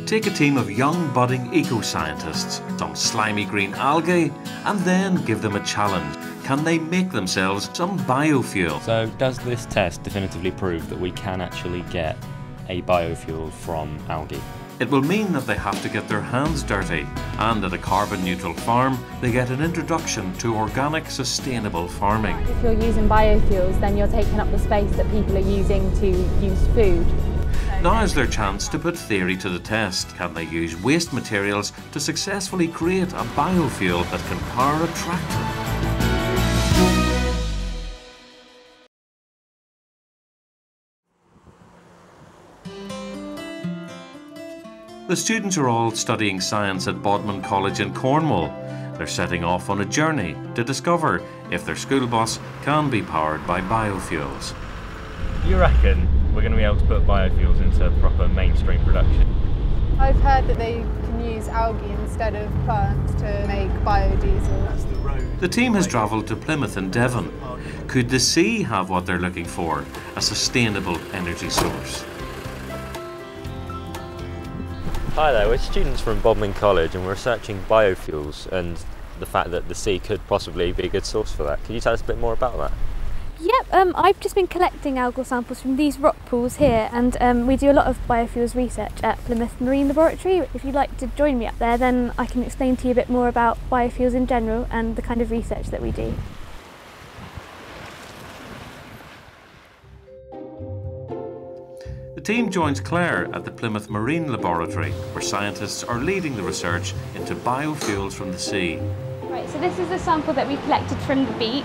Take a team of young budding eco-scientists, some slimy green algae, and then give them a challenge. Can they make themselves some biofuel? So does this test definitively prove that we can actually get a biofuel from algae? It will mean that they have to get their hands dirty, and at a carbon-neutral farm, they get an introduction to organic, sustainable farming. If you're using biofuels, then you're taking up the space that people are using to use food. Now is their chance to put theory to the test. Can they use waste materials to successfully create a biofuel that can power a tractor? The students are all studying science at Bodmin College in Cornwall. They're setting off on a journey to discover if their school bus can be powered by biofuels. You reckon we're going to be able to put biofuels into proper mainstream production? I've heard that they can use algae instead of plants to make biodiesel. The team has travelled to Plymouth in Devon. Could the sea have what they're looking for, a sustainable energy source? Hi there, we're students from Bodmin College and we're researching biofuels and the fact that the sea could possibly be a good source for that. Could you tell us a bit more about that? Yep, I've just been collecting algal samples from these rock pools here, and we do a lot of biofuels research at Plymouth Marine Laboratory. If you'd like to join me up there, then I can explain to you a bit more about biofuels in general and the kind of research that we do. The team joins Claire at the Plymouth Marine Laboratory, where scientists are leading the research into biofuels from the sea. Right, so this is a sample that we collected from the beach.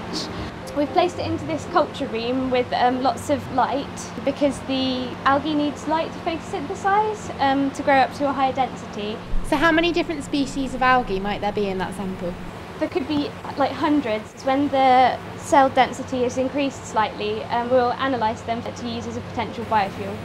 We've placed it into this culture room with lots of light because the algae needs light to photosynthesize to grow up to a higher density. So how many different species of algae might there be in that sample? There could be like hundreds. When the cell density is increased slightly, we'll analyse them to use as a potential biofuel.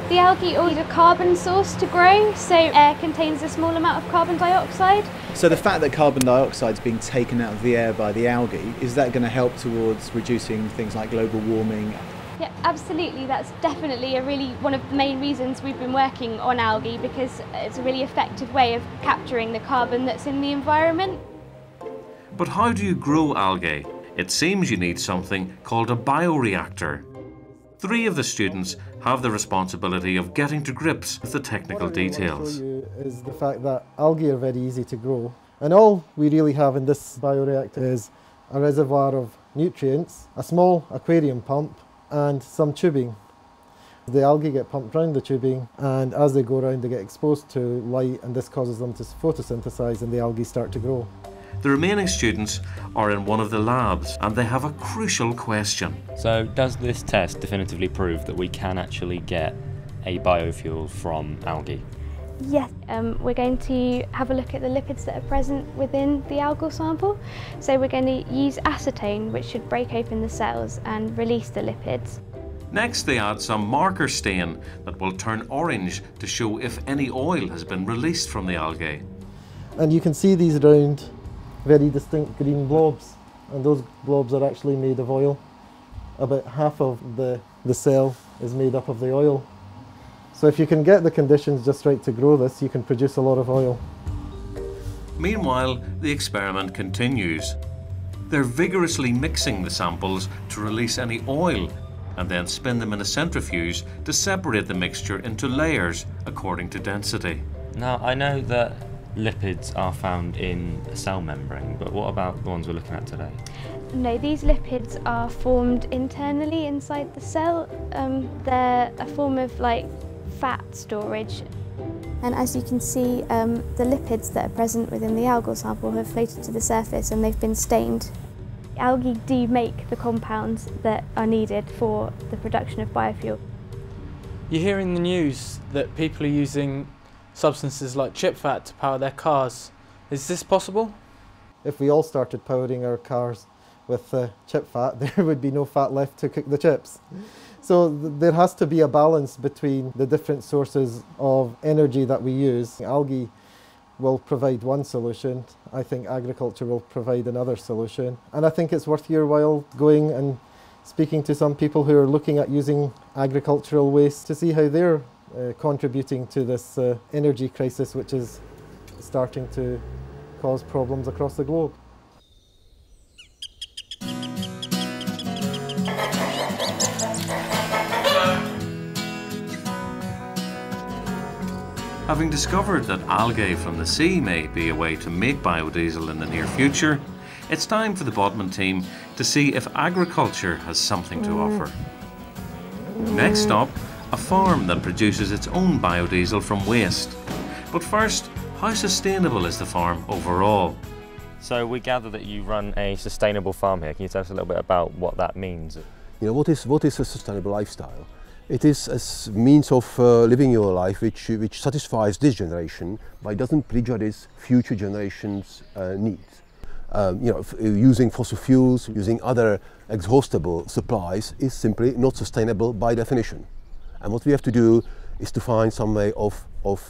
The algae all need a carbon source to grow, so air contains a small amount of carbon dioxide. So the fact that carbon dioxide is being taken out of the air by the algae, is that going to help towards reducing things like global warming? Yeah, absolutely. That's definitely one of the main reasons we've been working on algae, because it's a really effective way of capturing the carbon that's in the environment. But how do you grow algae? It seems you need something called a bioreactor. 3 of the students have the responsibility of getting to grips with the technical details. What I really want to show you is the fact that algae are very easy to grow, and all we really have in this bioreactor is a reservoir of nutrients, a small aquarium pump and some tubing. The algae get pumped around the tubing, and as they go around they get exposed to light, and this causes them to photosynthesize and the algae start to grow. The remaining students are in one of the labs and they have a crucial question. So does this test definitively prove that we can actually get a biofuel from algae? Yes, we're going to have a look at the lipids that are present within the algal sample. So we're going to use acetone, which should break open the cells and release the lipids. Next they add some marker stain that will turn orange to show if any oil has been released from the algae. And you can see these round, very distinct green blobs, and those blobs are actually made of oil. About half of the cell is made up of the oil. So if you can get the conditions just right to grow this, you can produce a lot of oil. Meanwhile, the experiment continues. They're vigorously mixing the samples to release any oil and then spin them in a centrifuge to separate the mixture into layers according to density. Now, I know that lipids are found in a cell membrane, but what about the ones we're looking at today? No, these lipids are formed internally inside the cell. They're a form of fat storage. And as you can see, the lipids that are present within the algal sample have floated to the surface and they've been stained. Algae do make the compounds that are needed for the production of biofuel. You hear in the news that people are using substances like chip fat to power their cars. Is this possible? If we all started powering our cars with chip fat, there would be no fat left to cook the chips. So there has to be a balance between the different sources of energy that we use. Algae will provide one solution. I think agriculture will provide another solution. And I think it's worth your while going and speaking to some people who are looking at using agricultural waste to see how their contributing to this energy crisis which is starting to cause problems across the globe. Having discovered that algae from the sea may be a way to make biodiesel in the near future, it's time for the Bodmin team to see if agriculture has something to offer. Next stop, a farm that produces its own biodiesel from waste. But first, how sustainable is the farm overall? So we gather that you run a sustainable farm here. Can you tell us a little bit about what that means? You know, what is a sustainable lifestyle? It is a means of living your life which satisfies this generation but doesn't prejudice future generations' needs. Using fossil fuels, using other exhaustible supplies is simply not sustainable by definition. And what we have to do is to find some way of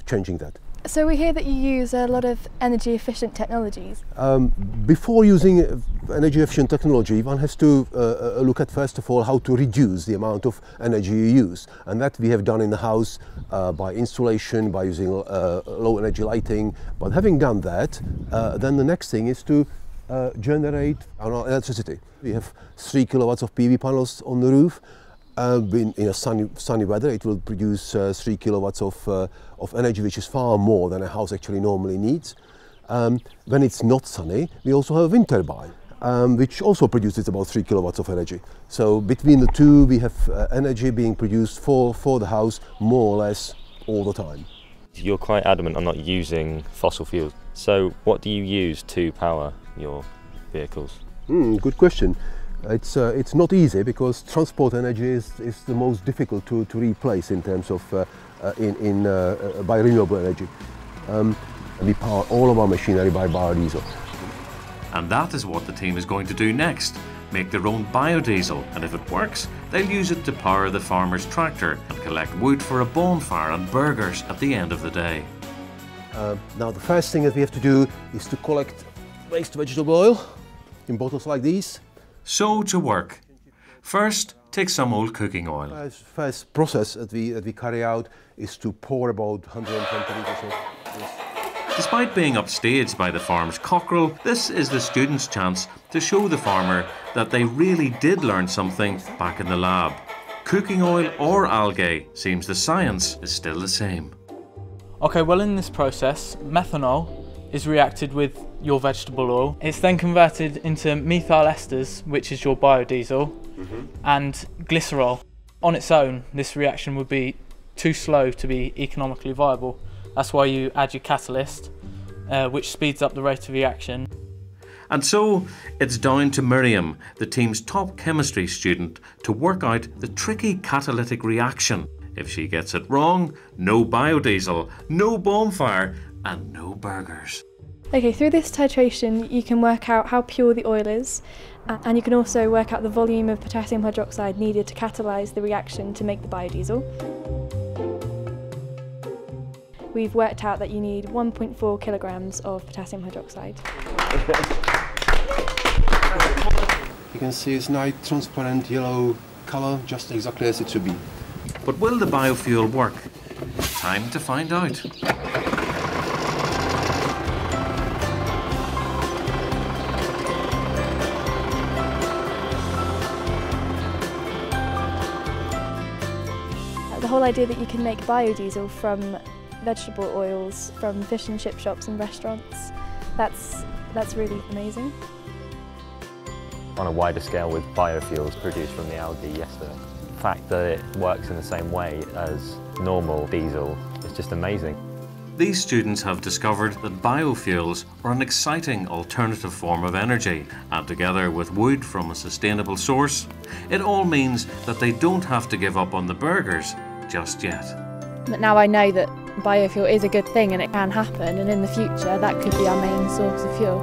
changing that. So we hear that you use a lot of energy efficient technologies. Before using energy efficient technology, one has to look at first of all how to reduce the amount of energy you use, and that we have done in the house by installation, by using low energy lighting. But having done that, then the next thing is to generate our electricity. We have 3 kilowatts of PV panels on the roof. In a sunny weather, it will produce 3 kilowatts of energy, which is far more than a house actually normally needs. When it's not sunny, we also have a wind turbine, which also produces about 3 kilowatts of energy. So between the two, we have energy being produced for the house more or less all the time. You're quite adamant on not using fossil fuels. So what do you use to power your vehicles? Good question. It's not easy because transport energy is the most difficult to replace in terms of by renewable energy. We power all of our machinery by biodiesel. And that is what the team is going to do next, make their own biodiesel, and if it works, they'll use it to power the farmer's tractor and collect wood for a bonfire and burgers at the end of the day. Now the first thing that we have to do is to collect waste vegetable oil in bottles like these. So to work. First, take some old cooking oil. First process that we carry out is to pour about 120 litres of this. Despite being upstaged by the farm's cockerel, this is the students' chance to show the farmer that they really did learn something back in the lab. Cooking oil or algae, seems the science is still the same. Okay, well in this process, methanol is reacted with your vegetable oil. It's then converted into methyl esters, which is your biodiesel, and glycerol. On its own, this reaction would be too slow to be economically viable. That's why you add your catalyst, which speeds up the rate of reaction. And so, it's down to Miriam, the team's top chemistry student, to work out the tricky catalytic reaction. If she gets it wrong, no biodiesel, no bonfire, and no burgers. Okay, through this titration you can work out how pure the oil is, and you can also work out the volume of potassium hydroxide needed to catalyse the reaction to make the biodiesel. We've worked out that you need 1.4 kilograms of potassium hydroxide. You can see it's nice transparent yellow colour, just exactly as it should be. But will the biofuel work? Time to find out. The whole idea that you can make biodiesel from vegetable oils, from fish and chip shops and restaurants, that's really amazing. On a wider scale with biofuels produced from the algae yesterday. The fact that it works in the same way as normal diesel is just amazing. These students have discovered that biofuels are an exciting alternative form of energy, and together with wood from a sustainable source, it all means that they don't have to give up on the burgers just yet. But now I know that biofuel is a good thing and it can happen, and in the future that could be our main source of fuel.